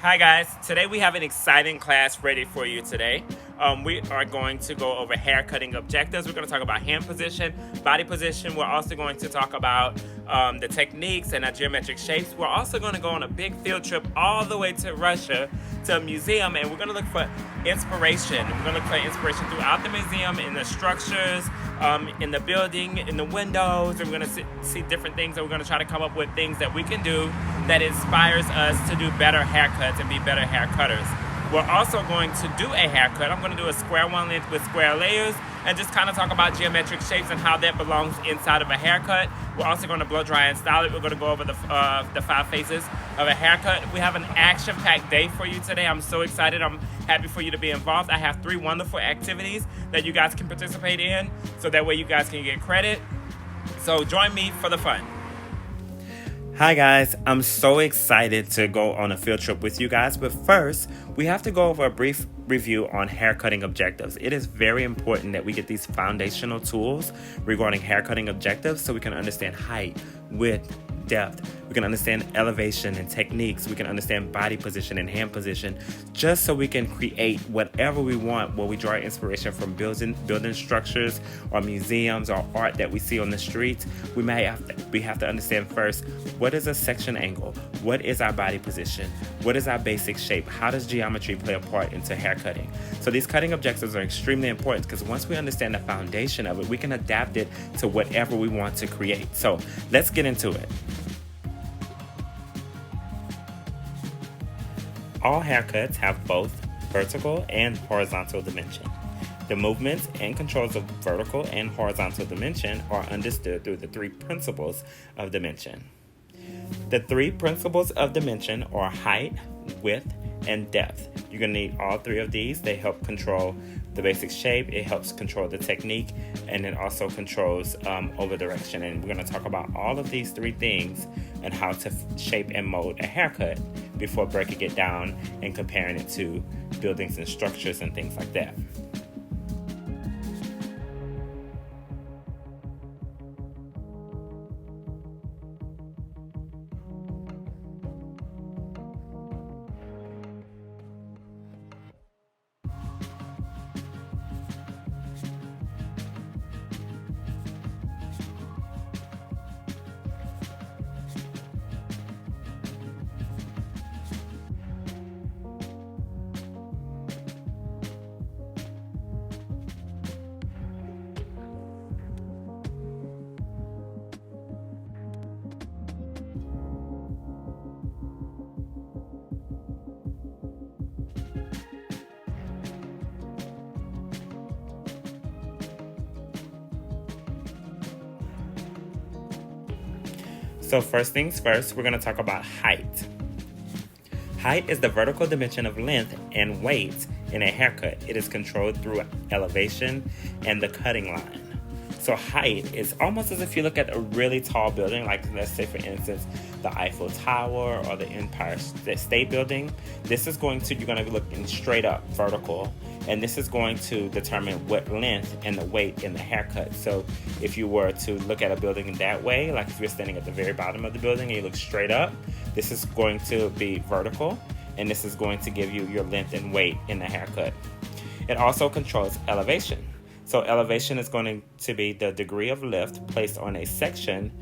Hi guys, today we have an exciting class ready for you today. We are going to go over hair cutting objectives. We're going to talk about hand position, body position. We're also going to talk about the techniques and geometric shapes. We're also going to go on a big field trip all the way to Russia to a museum, and we're going to look for inspiration. We're going to look for inspiration throughout the museum, in the structures, in the building, in the windows. And we're going to see different things, and we're going to try to come up with things that we can do that inspires us to do better haircuts and be better hair cutters. We're also going to do a haircut. I'm going to do a square one length with square layers and just kind of talk about geometric shapes and how that belongs inside of a haircut. We're also going to blow dry and style it. We're going to go over the 5 phases of a haircut. We have an action-packed day for you today. I'm so excited. I'm happy for you to be involved. I have 3 wonderful activities that you guys can participate in, so that way you guys can get credit. So join me for the fun. Hi guys, I'm so excited to go on a field trip with you guys, but first, we have to go over a brief review on haircutting objectives. It is very important that we get these foundational tools regarding haircutting objectives so we can understand height, width, depth. We can understand elevation and techniques. We can understand body position and hand position, just so we can create whatever we want where we draw inspiration from building structures or museums or art that we see on the streets. We have to understand first, what is a section angle? What is our body position? What is our basic shape? How does geometry play a part into hair cutting? So these cutting objectives are extremely important because once we understand the foundation of it, we can adapt it to whatever we want to create. So let's get into it. All haircuts have both vertical and horizontal dimension. The movements and controls of vertical and horizontal dimension are understood through the 3 principles of dimension. The 3 principles of dimension are height, width, and depth. You're going to need all 3 of these. They help control the basic shape, it helps control the technique, and it also controls over direction. And we're going to talk about all of these 3 things and how to shape and mold a haircut before breaking it down and comparing it to buildings and structures and things like that. So first things first, we're going to talk about height. Height is the vertical dimension of length and weight in a haircut. It is controlled through elevation and the cutting line. So height is almost as if you look at a really tall building, like let's say for instance, the Eiffel Tower or the Empire State Building. You're going to be looking straight up, vertical, and this is going to determine what length and the weight in the haircut. So if you were to look at a building in that way, like if you're standing at the very bottom of the building and you look straight up, this is going to be vertical, and this is going to give you your length and weight in the haircut. It also controls elevation. So elevation is going to be the degree of lift placed on a section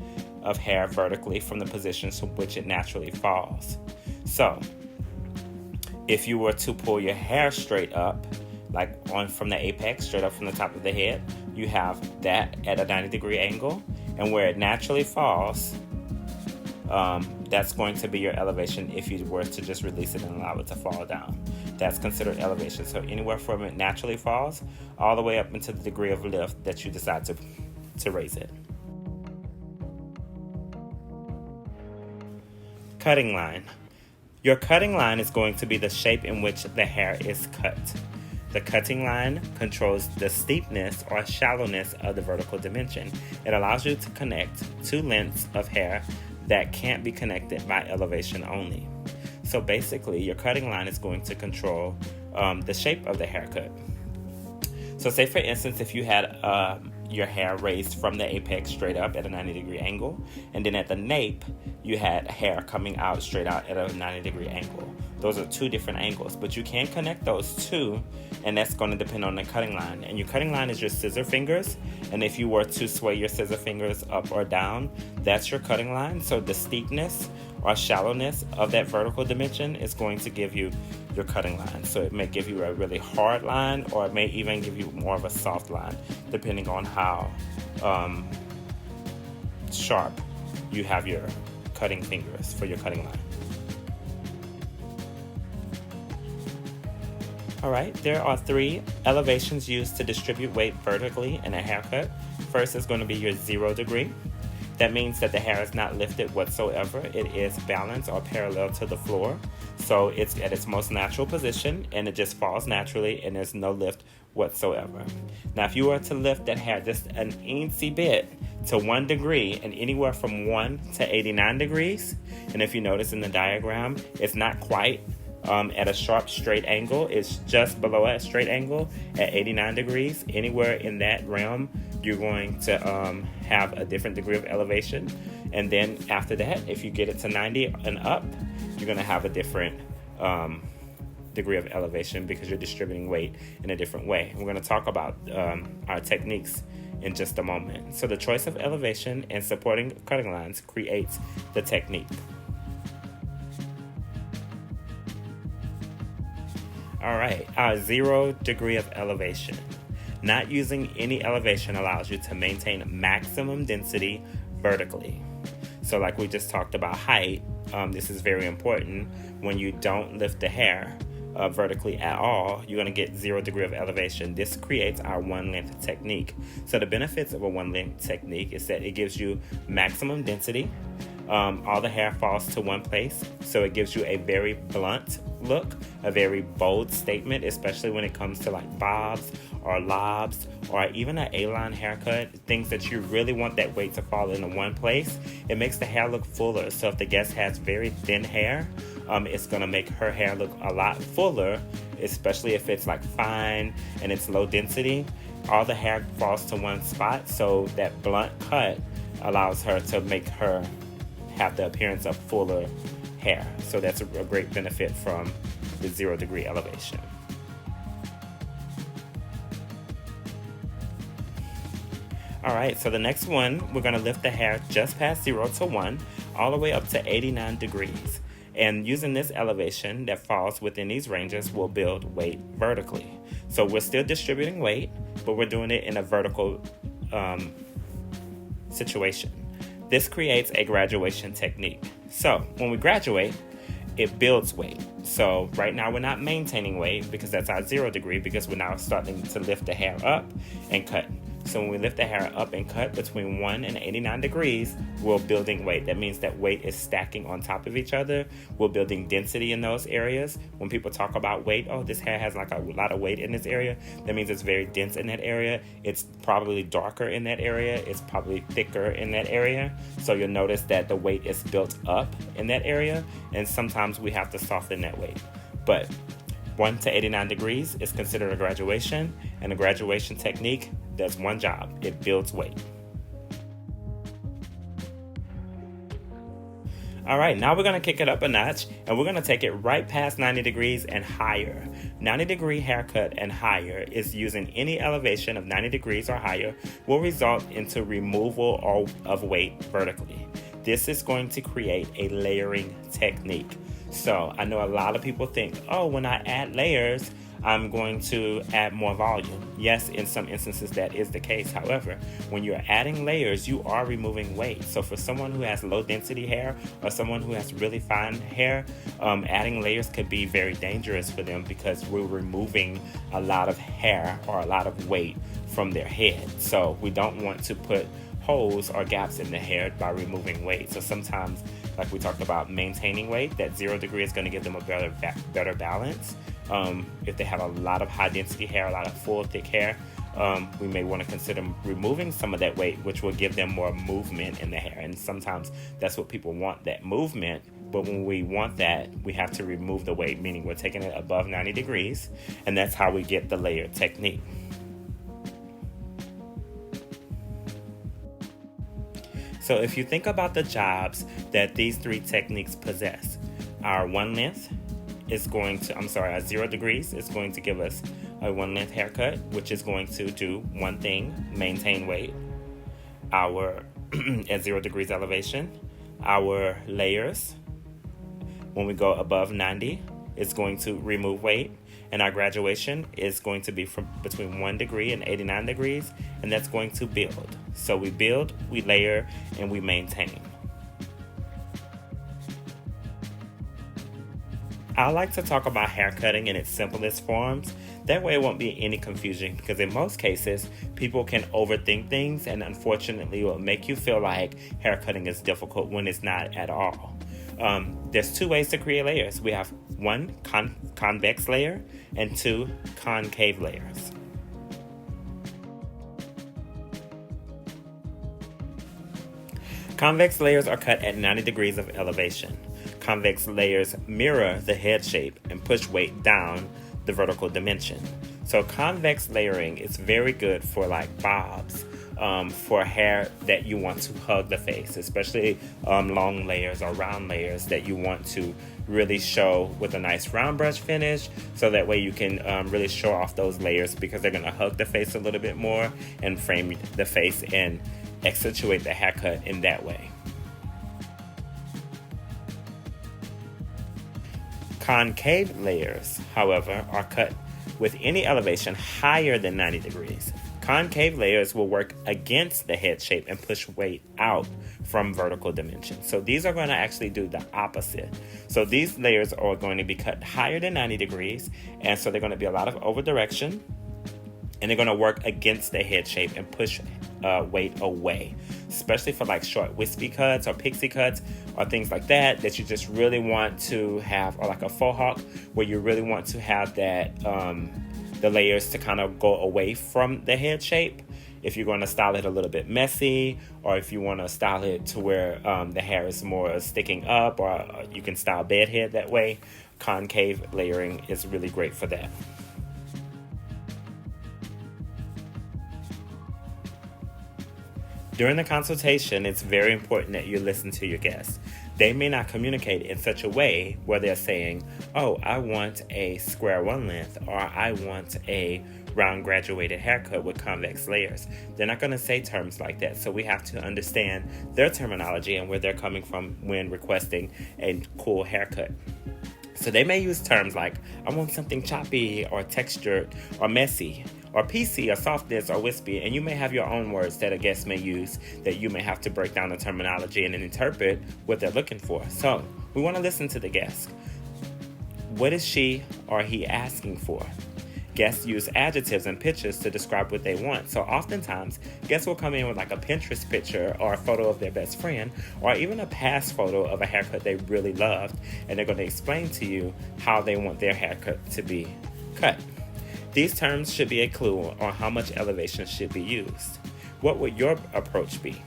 of hair vertically from the positions from which it naturally falls. So if you were to pull your hair straight up, like from the apex, straight up from the top of the head, you have that at a 90-degree angle, and where it naturally falls, that's going to be your elevation if you were to just release it and allow it to fall down. That's considered elevation. So anywhere from it naturally falls all the way up into the degree of lift that you decide to raise it. Cutting line. Your cutting line is going to be the shape in which the hair is cut. The cutting line controls the steepness or shallowness of the vertical dimension. It allows you to connect 2 lengths of hair that can't be connected by elevation only. So basically, your cutting line is going to control the shape of the haircut. So say, for instance, if you had your hair raised from the apex straight up at a 90-degree angle, and then at the nape, you had hair coming out straight out at a 90-degree angle. Those are two different angles, but you can connect those two, and that's going to depend on the cutting line. And your cutting line is your scissor fingers, and if you were to sway your scissor fingers up or down, that's your cutting line. So the steepness or shallowness of that vertical dimension is going to give you your cutting line. So it may give you a really hard line, or it may even give you more of a soft line, depending on how sharp you have your cutting fingers for your cutting line. All right, there are 3 elevations used to distribute weight vertically in a haircut. First is going to be your 0 degree. That means that the hair is not lifted whatsoever. It is balanced or parallel to the floor. So it's at its most natural position, and it just falls naturally, and there's no lift whatsoever. Now, if you were to lift that hair just an teensy bit to 1 degree, and anywhere from 1 to 89 degrees, and if you notice in the diagram, it's not quite at a sharp straight angle, it's just below a straight angle at 89 degrees. Anywhere in that realm, you're going to have a different degree of elevation. And then after that, if you get it to 90 and up, you're going to have a different degree of elevation because you're distributing weight in a different way. We're going to talk about our techniques in just a moment. So the choice of elevation and supporting cutting lines creates the technique. All right, our 0 degree of elevation. Not using any elevation allows you to maintain maximum density vertically. So like we just talked about height, this is very important. When you don't lift the hair vertically at all, you're going to get 0 degree of elevation. This creates our 1 length technique. So the benefits of a 1 length technique is that it gives you maximum density. All the hair falls to one place, so it gives you a very blunt look, a very bold statement, especially when it comes to like bobs or lobs or even an A-line haircut, things that you really want that weight to fall into one place. It makes the hair look fuller. So if the guest has very thin hair, it's going to make her hair look a lot fuller, especially if it's like fine and it's low density. All the hair falls to one spot, so that blunt cut allows her to make her have the appearance of fuller hair. So that's a great benefit from the 0 degree elevation. All right, so the next one, we're going to lift the hair just past 0 to 1, all the way up to 89 degrees. And using this elevation that falls within these ranges will build weight vertically. So we're still distributing weight, but we're doing it in a vertical situation. This creates a graduation technique. So when we graduate, it builds weight. So right now we're not maintaining weight because that's our 0 degree, because we're now starting to lift the hair up and cut. So when we lift the hair up and cut between 1 and 89 degrees, we're building weight. That means that weight is stacking on top of each other. We're building density in those areas. When people talk about weight, oh, this hair has like a lot of weight in this area, that means it's very dense in that area. It's probably darker in that area. It's probably thicker in that area. So you'll notice that the weight is built up in that area, and sometimes we have to soften that weight. But 1 to 89 degrees is considered a graduation, and a graduation technique does one job: it builds weight. All right, now we're going to kick it up a notch, and we're going to take it right past 90 degrees and higher. 90 degree haircut and higher is using any elevation of 90 degrees or higher will result into removal of weight vertically. This is going to create a layering technique. So I know a lot of people think, oh, when I add layers, I'm going to add more volume. Yes, in some instances that is the case. However, when you're adding layers, you are removing weight. So for someone who has low density hair or someone who has really fine hair, adding layers could be very dangerous for them because we're removing a lot of hair or a lot of weight from their head. So we don't want to put holes or gaps in the hair by removing weight. So sometimes, like we talked about, maintaining weight, that 0 degree is going to give them a better balance. If they have a lot of high density hair, a lot of full thick hair, we may want to consider removing some of that weight, which will give them more movement in the hair. And sometimes that's what people want, that movement. But when we want that, we have to remove the weight, meaning we're taking it above 90 degrees, and that's how we get the layer technique. So if you think about the jobs that these 3 techniques possess, our 1 length is going to, at 0 degrees, is going to give us a 1 length haircut, which is going to do one thing: maintain weight. Our at 0 degrees elevation, our layers, when we go above 90, is going to remove weight. And our graduation is going to be from between 1 degree and 89 degrees, and that's going to build. So we build, we layer, and we maintain. I like to talk about hair cutting in its simplest forms. That way it won't be any confusion, because in most cases, people can overthink things, and unfortunately it will make you feel like hair cutting is difficult when it's not at all. There's 2 ways to create layers. We have 1 convex layer and 2 concave layers. Convex layers are cut at 90 degrees of elevation. Convex layers mirror the head shape and push weight down the vertical dimension. So convex layering is very good for like bobs, for hair that you want to hug the face, especially long layers or round layers that you want to really show with a nice round brush finish, so that way you can really show off those layers, because they're going to hug the face a little bit more and frame the face and accentuate the haircut in that way. Concave layers, however, are cut with any elevation higher than 90 degrees. Concave layers will work against the head shape and push weight out from vertical dimensions. So these are going to actually do the opposite. So these layers are going to be cut higher than 90 degrees, and so they're going to be a lot of over direction, and they're going to work against the head shape and push weight away, especially for like short wispy cuts or pixie cuts or things like that you just really want to have, or like a faux hawk, where you really want to have that the layers to kind of go away from the head shape. If you're going to style it a little bit messy, or if you want to style it to where the hair is more sticking up, or you can style bedhead that way, concave layering is really great for that. During the consultation, it's very important that you listen to your guests. They may not communicate in such a way where they're saying, oh, I want a square 1 length, or I want a round graduated haircut with convex layers. They're not going to say terms like that. So we have to understand their terminology and where they're coming from when requesting a cool haircut. So they may use terms like, I want something choppy or textured or messy, or PC or softness or wispy, and you may have your own words that a guest may use that you may have to break down the terminology and then interpret what they're looking for. So we want to listen to the guest. What is she or he asking for? Guests use adjectives and pictures to describe what they want. So oftentimes, guests will come in with like a Pinterest picture or a photo of their best friend, or even a past photo of a haircut they really loved, and they're going to explain to you how they want their haircut to be cut. These terms should be a clue on how much elevation should be used. What would your approach be?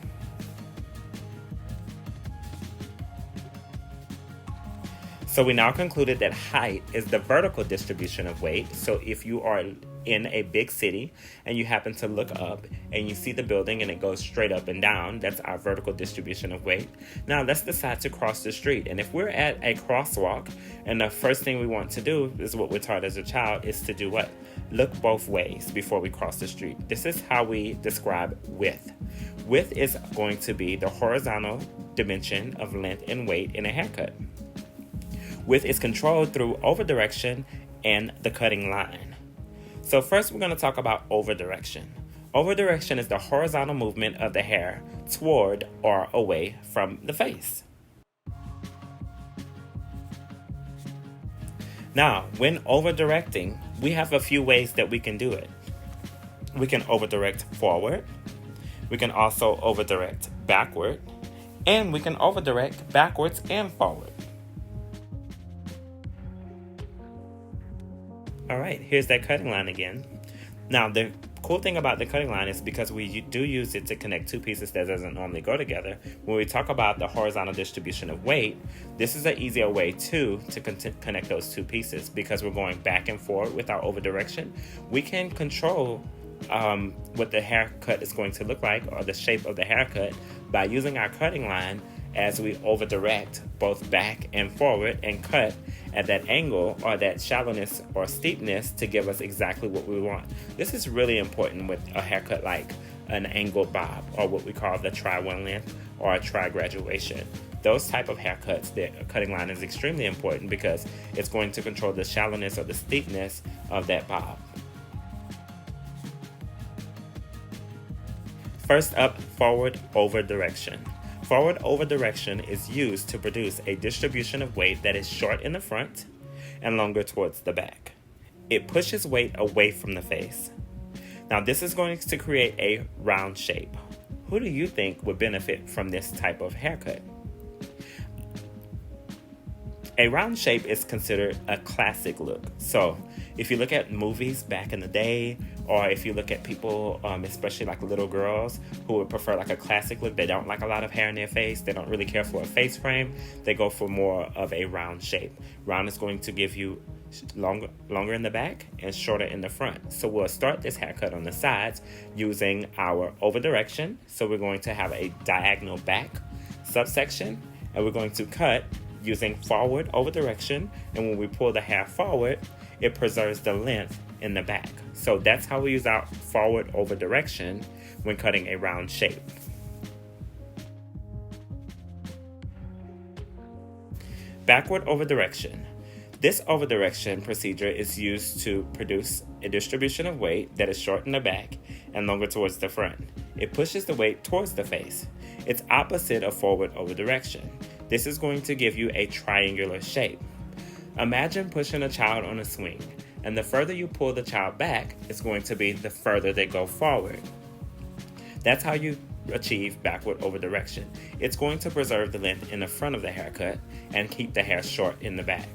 So we now concluded that height is the vertical distribution of weight. So if you are in a big city and you happen to look up and you see the building and it goes straight up and down, that's our vertical distribution of weight. Now let's decide to cross the street. And if we're at a crosswalk and the first thing we want to do is what we're taught as a child is to do what? Look both ways before we cross the street. This is how we describe width. Width is going to be the horizontal dimension of length and weight in a haircut. Width is controlled through over direction and the cutting line. So first we're going to talk about over direction. Over direction is the horizontal movement of the hair toward or away from the face. Now, when over directing, we have a few ways that we can do it. We can over direct forward. We can also over direct backward. And we can over direct backwards and forward. All right, here's that cutting line again. Now, the cool thing about the cutting line is because we do use it to connect two pieces that doesn't normally go together. When we talk about the horizontal distribution of weight, this is an easier way to connect those two pieces because we're going back and forth with our over direction. We can control what the haircut is going to look like or the shape of the haircut by using our cutting line as we over direct both back and forward and cut at that angle or that shallowness or steepness to give us exactly what we want. This is really important with a haircut like an angled bob, or what we call the tri-one length or a tri-graduation. Those type of haircuts, the cutting line is extremely important because it's going to control the shallowness or the steepness of that bob. First up, forward over direction. Forward over direction is used to produce a distribution of weight that is short in the front and longer towards the back. It pushes weight away from the face. Now this is going to create a round shape. Who do you think would benefit from this type of haircut? A round shape is considered a classic look. So if you look at movies back in the day, or if you look at people, especially like little girls who would prefer like a classic look, they don't like a lot of hair in their face, they don't really care for a face frame, they go for more of a round shape. Round is going to give you longer in the back and shorter in the front. So we'll start this haircut on the sides using our over direction. So we're going to have a diagonal back subsection, and we're going to cut using forward over direction, and when we pull the hair forward, it preserves the length in the back. So that's how we use our forward over direction when cutting a round shape. Backward over direction. This over direction procedure is used to produce a distribution of weight that is short in the back and longer towards the front. It pushes the weight towards the face. It's opposite of forward over direction. This is going to give you a triangular shape. Imagine pushing a child on a swing, and the further you pull the child back, it's going to be the further they go forward. That's how you achieve backward over direction. It's going to preserve the length in the front of the haircut and keep the hair short in the back.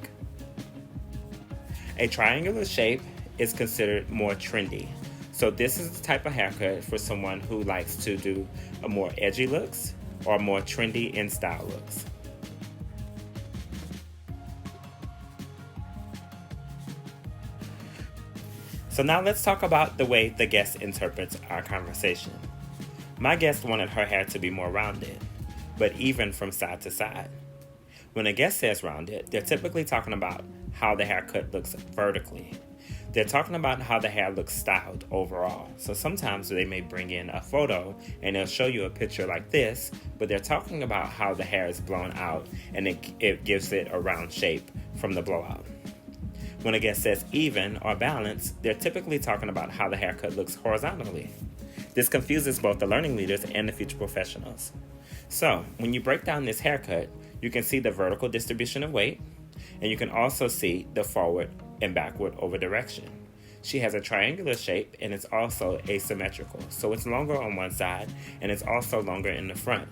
A triangular shape is considered more trendy. So this is the type of haircut for someone who likes to do a more edgy looks or more trendy in style looks. So now let's talk about the way the guest interprets our conversation. My guest wanted her hair to be more rounded, but even from side to side. When a guest says rounded, they're typically talking about how the haircut looks vertically. They're talking about how the hair looks styled overall. So sometimes they may bring in a photo and they'll show you a picture like this, but they're talking about how the hair is blown out and it gives it a round shape from the blowout. When a guest says even or balanced, they're typically talking about how the haircut looks horizontally. This confuses both the learning leaders and the future professionals. So when you break down this haircut, you can see the vertical distribution of weight, and you can also see the forward and backward over direction. She has a triangular shape, and it's also asymmetrical. So it's longer on one side, and it's also longer in the front.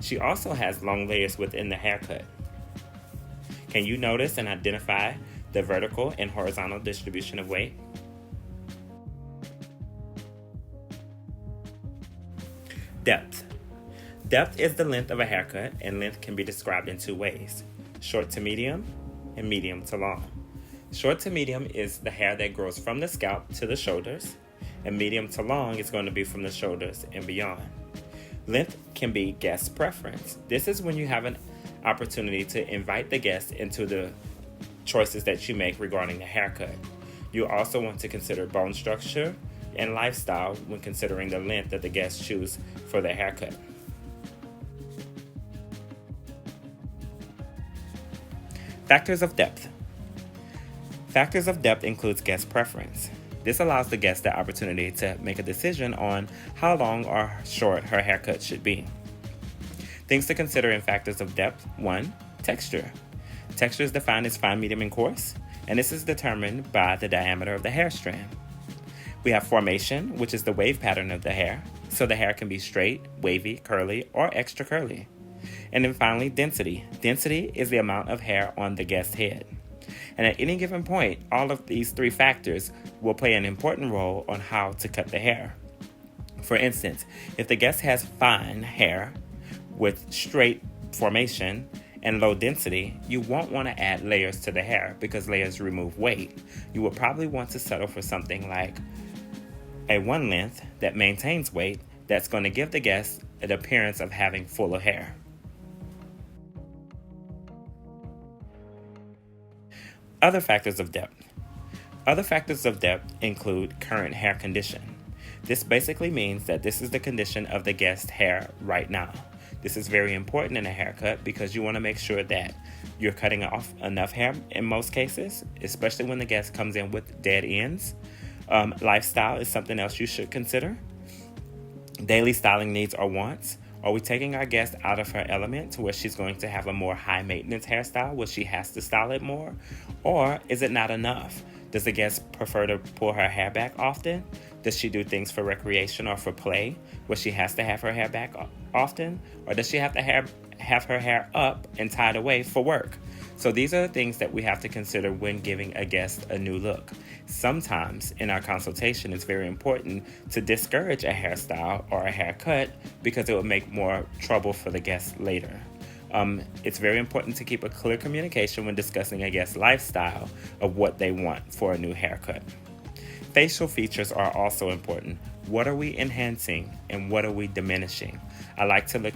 She also has long layers within the haircut. Can you notice and identify the vertical and horizontal distribution of weight? Depth. Depth is the length of a haircut, and length can be described in two ways: short to medium and medium to long. Short to medium is the hair that grows from the scalp to the shoulders, and medium to long is going to be from the shoulders and beyond. Length can be guest preference. This is when you have an opportunity to invite the guest into the choices that you make regarding the haircut. You also want to consider bone structure and lifestyle when considering the length that the guests choose for their haircut. Factors of depth. Factors of depth includes guest preference. This allows the guest the opportunity to make a decision on how long or short her haircut should be. Things to consider in factors of depth: 1. Texture. Texture is defined as fine, medium, and coarse, and this is determined by the diameter of the hair strand. We have formation, which is the wave pattern of the hair, so the hair can be straight, wavy, curly, or extra curly. And then finally, density. Density is the amount of hair on the guest's head. And at any given point, all of these three factors will play an important role on how to cut the hair. For instance, if the guest has fine hair with straight formation and low density, you won't want to add layers to the hair because layers remove weight. You will probably want to settle for something like a one length that maintains weight that's going to give the guest an appearance of having fuller hair. Other factors of depth. Other factors of depth include current hair condition. This basically means that this is the condition of the guest's hair right now. This is very important in a haircut because you want to make sure that you're cutting off enough hair in most cases, especially when the guest comes in with dead ends. Lifestyle is something else you should consider. Daily styling needs or wants. Are we taking our guest out of her element to where she's going to have a more high maintenance hairstyle where she has to style it more? Or is it not enough? Does the guest prefer to pull her hair back often? Does she do things for recreation or for play where she has to have her hair back often? Or does she have to have her hair up and tied away for work? So these are the things that we have to consider when giving a guest a new look. Sometimes in our consultation, it's very important to discourage a hairstyle or a haircut because it will make more trouble for the guest later. It's very important to keep a clear communication when discussing a guest's lifestyle of what they want for a new haircut. Facial features are also important. What are we enhancing and what are we diminishing? I like to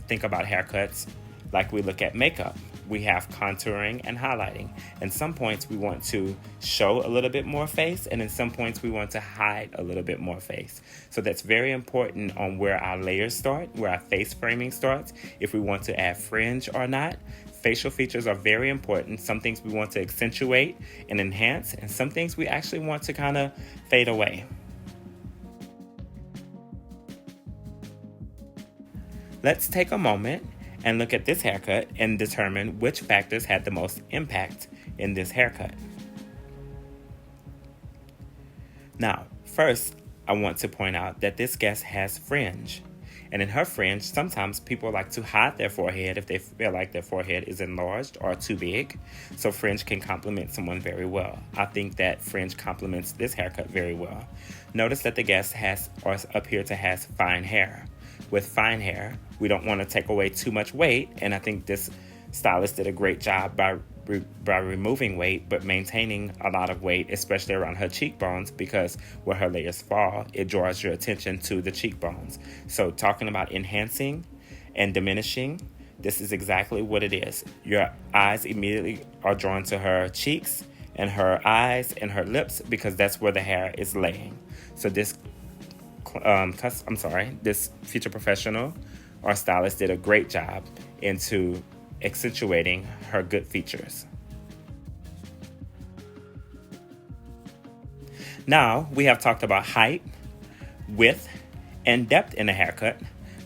think about haircuts like we look at makeup. We have contouring and highlighting. In some points, we want to show a little bit more face, and in some points, we want to hide a little bit more face. So that's very important on where our layers start, where our face framing starts, if we want to add fringe or not. Facial features are very important. Some things we want to accentuate and enhance, and some things we actually want to kind of fade away. Let's take a moment and look at this haircut and determine which factors had the most impact in this haircut. Now, first, I want to point out that this guest has fringe. And in her fringe, sometimes people like to hide their forehead if they feel like their forehead is enlarged or too big. So fringe can complement someone very well. I think that fringe complements this haircut very well. Notice that the guest has or appear to has fine hair. With fine hair, we don't want to take away too much weight, and I think this stylist did a great job by removing weight but maintaining a lot of weight, especially around her cheekbones, because where her layers fall, it draws your attention to the cheekbones. So talking about enhancing and diminishing, this is exactly what it is. Your eyes immediately are drawn to her cheeks and her eyes and her lips because that's where the hair is laying. So this future professional or stylist did a great job into accentuating her good features. Now we have talked about height, width, and depth in a haircut.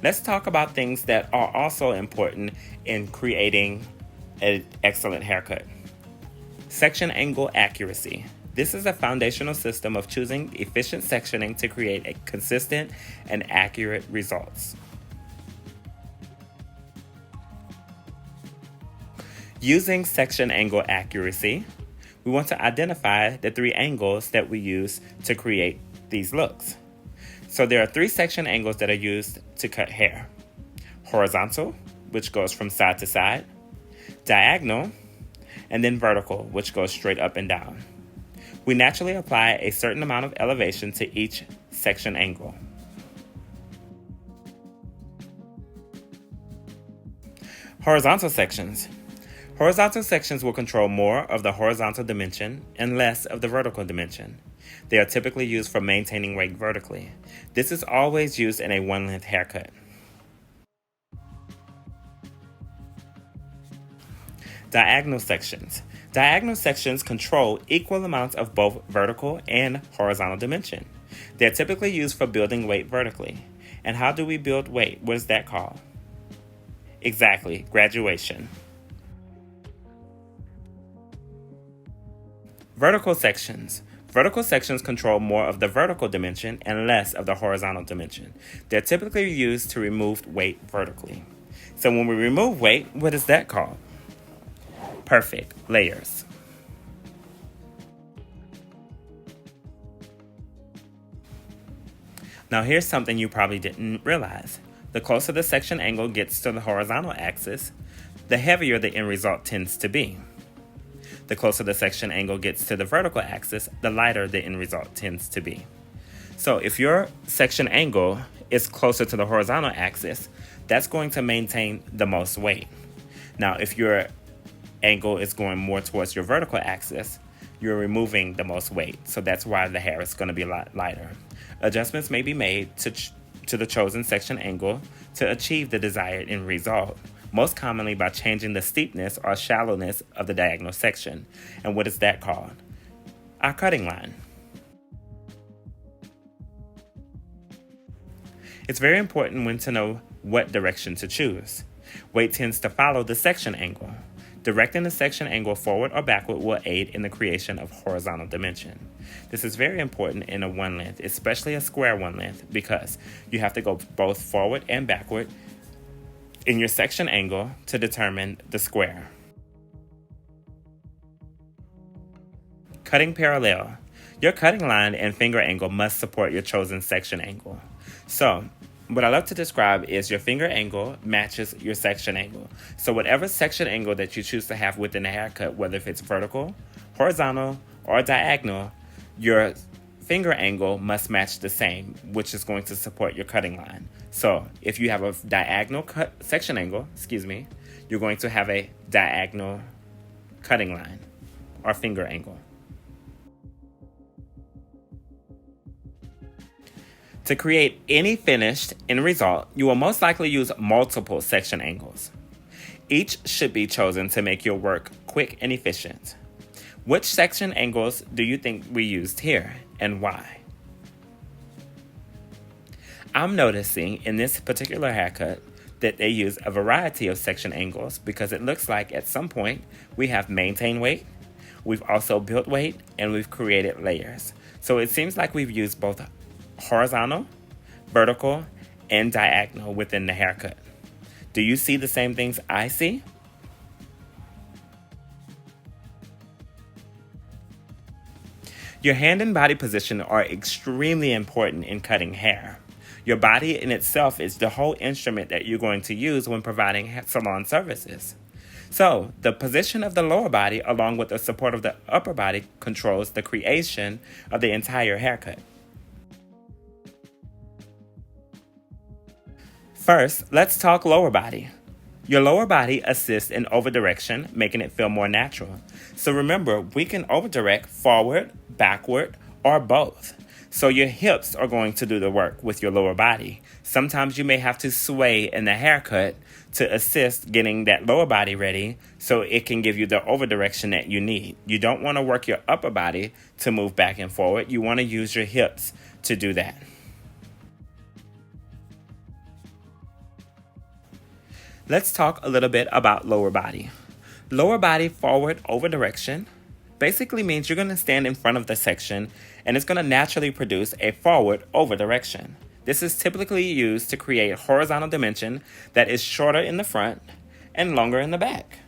Let's talk about things that are also important in creating an excellent haircut. Section angle accuracy. This is a foundational system of choosing efficient sectioning to create a consistent and accurate results. Using section angle accuracy, we want to identify the 3 angles that we use to create these looks. So there are 3 section angles that are used to cut hair. Horizontal, which goes from side to side, diagonal, and then vertical, which goes straight up and down. We naturally apply a certain amount of elevation to each section angle. Horizontal sections. Horizontal sections will control more of the horizontal dimension and less of the vertical dimension. They are typically used for maintaining weight vertically. This is always used in a one-length haircut. Diagonal sections. Diagonal sections control equal amounts of both vertical and horizontal dimension. They're typically used for building weight vertically. And how do we build weight? What is that called? Exactly, graduation. Vertical sections. Vertical sections control more of the vertical dimension and less of the horizontal dimension. They're typically used to remove weight vertically. So when we remove weight, what is that called? Perfect, layers. Now here's something you probably didn't realize. The closer the section angle gets to the horizontal axis, the heavier the end result tends to be. The closer the section angle gets to the vertical axis, the lighter the end result tends to be. So if your section angle is closer to the horizontal axis, that's going to maintain the most weight. Now, if your angle is going more towards your vertical axis, you're removing the most weight. So that's why the hair is going to be a lot lighter. Adjustments may be made to the chosen section angle to achieve the desired end result, most commonly by changing the steepness or shallowness of the diagonal section. And what is that called? Our cutting line. It's very important when to know what direction to choose. Weight tends to follow the section angle. Directing the section angle forward or backward will aid in the creation of horizontal dimension. This is very important in a one length, especially a square one length, because you have to go both forward and backward in your section angle to determine the square. Cutting parallel. Your cutting line and finger angle must support your chosen section angle. So, what I love to describe is your finger angle matches your section angle. So whatever section angle that you choose to have within the haircut, whether if it's vertical, horizontal, or diagonal, your finger angle must match the same, which is going to support your cutting line. So if you have a diagonal section angle, you're going to have a diagonal cutting line or finger angle. To create any finished end result, you will most likely use multiple section angles. Each should be chosen to make your work quick and efficient. Which section angles do you think we used here, and why? I'm noticing in this particular haircut that they use a variety of section angles because it looks like at some point we have maintained weight, we've also built weight, and we've created layers. So it seems like we've used both horizontal, vertical, and diagonal within the haircut. Do you see the same things I see? Your hand and body position are extremely important in cutting hair. Your body in itself is the whole instrument that you're going to use when providing salon services. So, the position of the lower body along with the support of the upper body controls the creation of the entire haircut. First, let's talk lower body. Your lower body assists in overdirection, making it feel more natural. So remember, we can overdirect forward, backward, or both. So your hips are going to do the work with your lower body. Sometimes you may have to sway in the haircut to assist getting that lower body ready so it can give you the overdirection that you need. You don't want to work your upper body to move back and forward. You want to use your hips to do that. Let's talk a little bit about lower body. Lower body forward over direction basically means you're going to stand in front of the section and it's going to naturally produce a forward over direction. This is typically used to create horizontal dimension that is shorter in the front and longer in the back.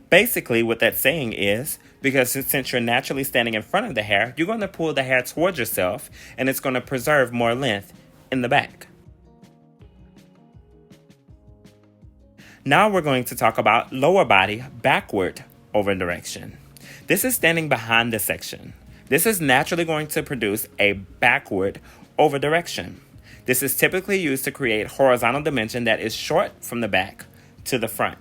Basically, what that's saying is, because since you're naturally standing in front of the hair, you're going to pull the hair towards yourself and it's going to preserve more length in the back. Now we're going to talk about lower body backward over direction. This is standing behind the section. This is naturally going to produce a backward over direction. This is typically used to create horizontal dimension that is short from the back to the front.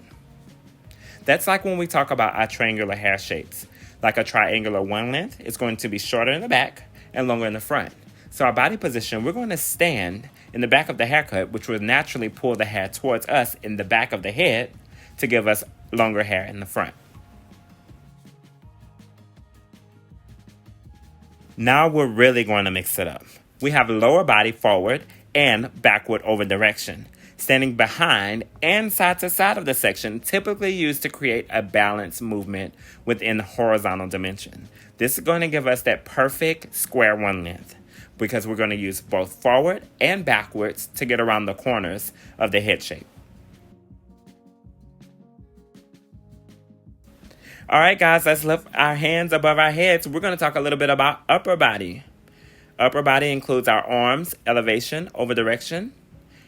That's like when we talk about our triangular hair shapes. Like a triangular one length is going to be shorter in the back and longer in the front. So our body position, we're going to stand in the back of the haircut, which will naturally pull the hair towards us in the back of the head to give us longer hair in the front. Now we're really going to mix it up. We have lower body forward and backward over direction, standing behind and side to side of the section, typically used to create a balanced movement within horizontal dimension. This is going to give us that perfect square one length, because we're going to use both forward and backwards to get around the corners of the head shape. All right, guys, let's lift our hands above our heads. We're going to talk a little bit about upper body. Upper body includes our arms, elevation, over direction,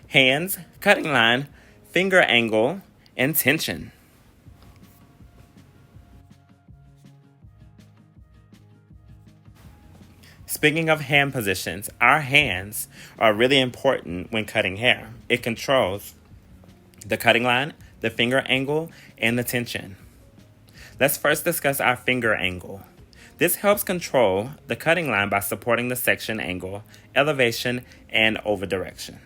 hands, cutting line, finger angle, and tension. Speaking of hand positions, our hands are really important when cutting hair. It controls the cutting line, the finger angle, and the tension. Let's first discuss our finger angle. This helps control the cutting line by supporting the section angle, elevation, and over direction.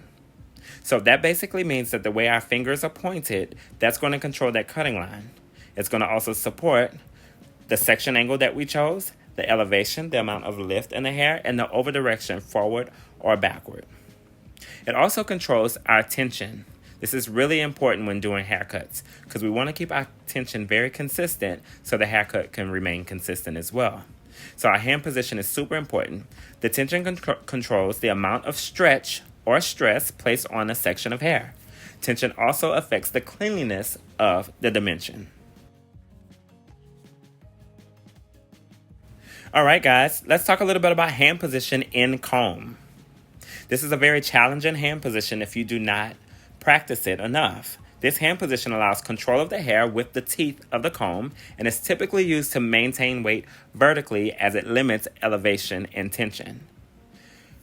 So that basically means that the way our fingers are pointed, that's going to control that cutting line. It's going to also support the section angle that we chose, the elevation, the amount of lift in the hair, and the over direction, forward or backward. It also controls our tension. This is really important when doing haircuts because we want to keep our tension very consistent so the haircut can remain consistent as well. So our hand position is super important. The tension controls the amount of stretch or stress placed on a section of hair. Tension also affects the cleanliness of the dimension. All right, guys, let's talk a little bit about hand position in comb. This is a very challenging hand position if you do not practice it enough. This hand position allows control of the hair with the teeth of the comb and is typically used to maintain weight vertically as it limits elevation and tension.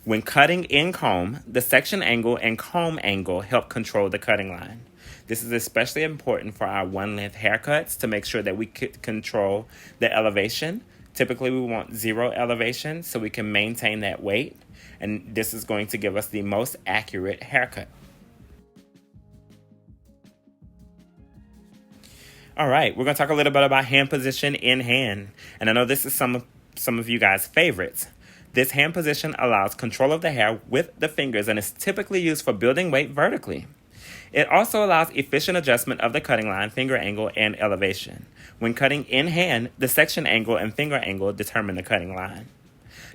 When cutting in comb, the section angle and comb angle help control the cutting line. This is especially important for our one-length haircuts to make sure that we control the elevation. Typically, we want 0 elevation so we can maintain that weight, and this is going to give us the most accurate haircut. All right, we're going to talk a little bit about hand position in hand. And I know this is some of you guys' favorites. This hand position allows control of the hair with the fingers and is typically used for building weight vertically. It also allows efficient adjustment of the cutting line, finger angle, and elevation. When cutting in hand, the section angle and finger angle determine the cutting line.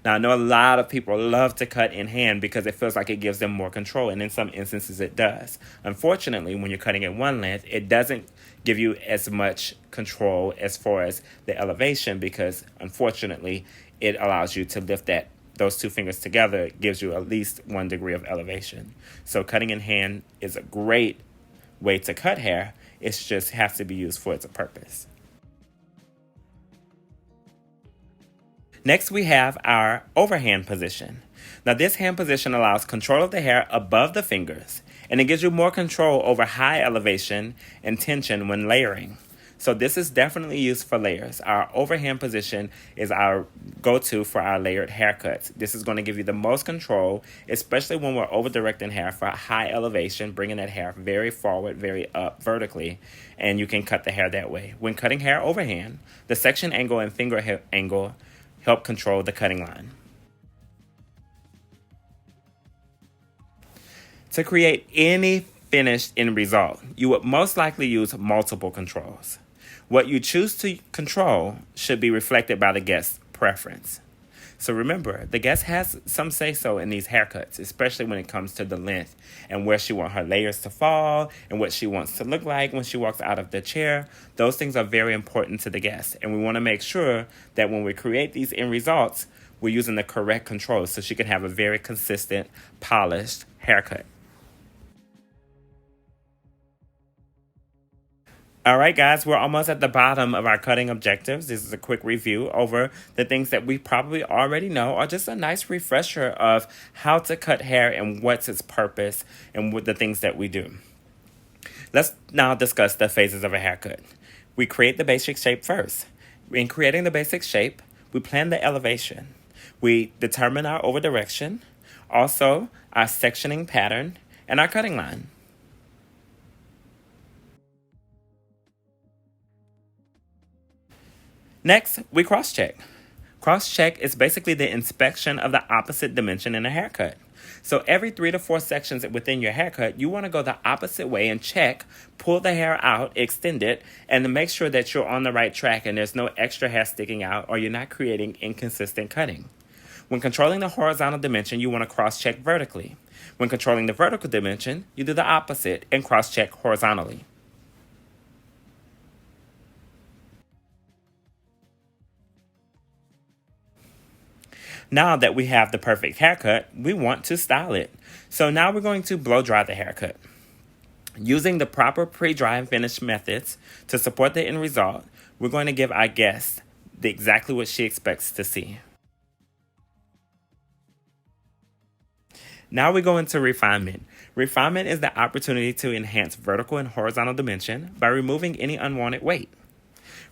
Now, I know a lot of people love to cut in hand because it feels like it gives them more control, and in some instances it does. Unfortunately, when you're cutting at one length, it doesn't give you as much control as far as the elevation because, unfortunately, it allows you to lift those two fingers together. It gives you at least 1 degree of elevation. So cutting in hand is a great way to cut hair. It just has to be used for its purpose. Next, we have our overhand position. Now, this hand position allows control of the hair above the fingers, and it gives you more control over high elevation and tension when layering. So this is definitely used for layers. Our overhand position is our go-to for our layered haircuts. This is going to give you the most control, especially when we're over-directing hair for a high elevation, bringing that hair very forward, very up vertically, and you can cut the hair that way. When cutting hair overhand, the section angle and finger angle help control the cutting line. To create any finished end result, you would most likely use multiple controls. What you choose to control should be reflected by the guest's preference. So remember, the guest has some say-so in these haircuts, especially when it comes to the length and where she wants her layers to fall and what she wants to look like when she walks out of the chair. Those things are very important to the guest, and we want to make sure that when we create these end results, we're using the correct controls so she can have a very consistent, polished haircut. All right, guys, we're almost at the bottom of our cutting objectives. This is a quick review over the things that we probably already know, or just a nice refresher of how to cut hair and what's its purpose and what the things that we do. Let's now discuss the phases of a haircut. We create the basic shape first. In creating the basic shape, we plan the elevation. We determine our over direction, also our sectioning pattern, and our cutting line. Next, we cross-check. Cross-check is basically the inspection of the opposite dimension in a haircut. So every 3 to 4 sections within your haircut, you want to go the opposite way and check, pull the hair out, extend it, and to make sure that you're on the right track and there's no extra hair sticking out or you're not creating inconsistent cutting. When controlling the horizontal dimension, you want to cross-check vertically. When controlling the vertical dimension, you do the opposite and cross-check horizontally. Now that we have the perfect haircut, we want to style it. So now we're going to blow dry the haircut. Using the proper pre-dry and finish methods to support the end result, we're going to give our guest exactly what she expects to see. Now we go into refinement. Refinement is the opportunity to enhance vertical and horizontal dimension by removing any unwanted weight.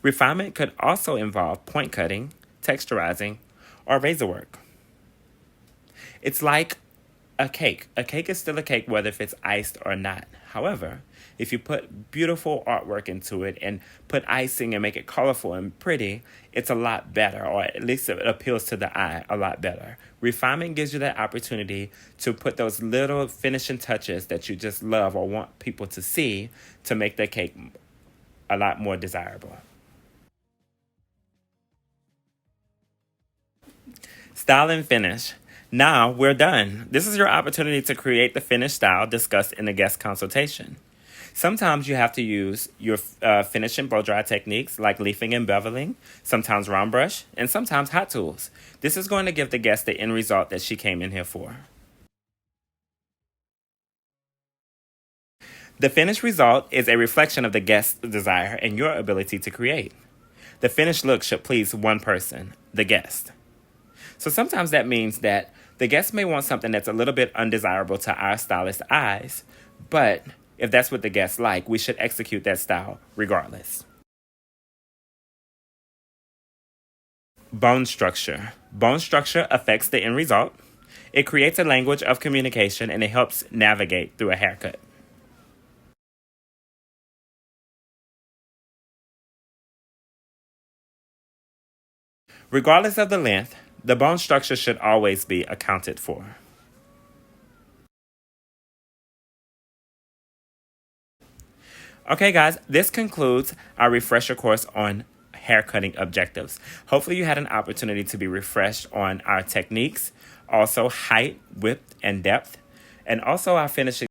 Refinement could also involve point cutting, texturizing, or razor work. It's like a cake. A cake is still a cake whether if it's iced or not. However, if you put beautiful artwork into it and put icing and make it colorful and pretty, it's a lot better, or at least it appeals to the eye a lot better. Refinement gives you that opportunity to put those little finishing touches that you just love or want people to see to make the cake a lot more desirable. Style and finish. Now we're done. This is your opportunity to create the finished style discussed in the guest consultation. Sometimes you have to use your finish and blow dry techniques like leafing and beveling, sometimes round brush, and sometimes hot tools. This is going to give the guest the end result that she came in here for. The finished result is a reflection of the guest's desire and your ability to create. The finished look should please one person, the guest. So sometimes that means that the guest may want something that's a little bit undesirable to our stylist's eyes, but if that's what the guests like, we should execute that style regardless. Bone structure. Bone structure affects the end result. It creates a language of communication and it helps navigate through a haircut. Regardless of the length, the bone structure should always be accounted for. Okay, guys, this concludes our refresher course on haircutting objectives. Hopefully you had an opportunity to be refreshed on our techniques, also height, width, and depth, and also our finishing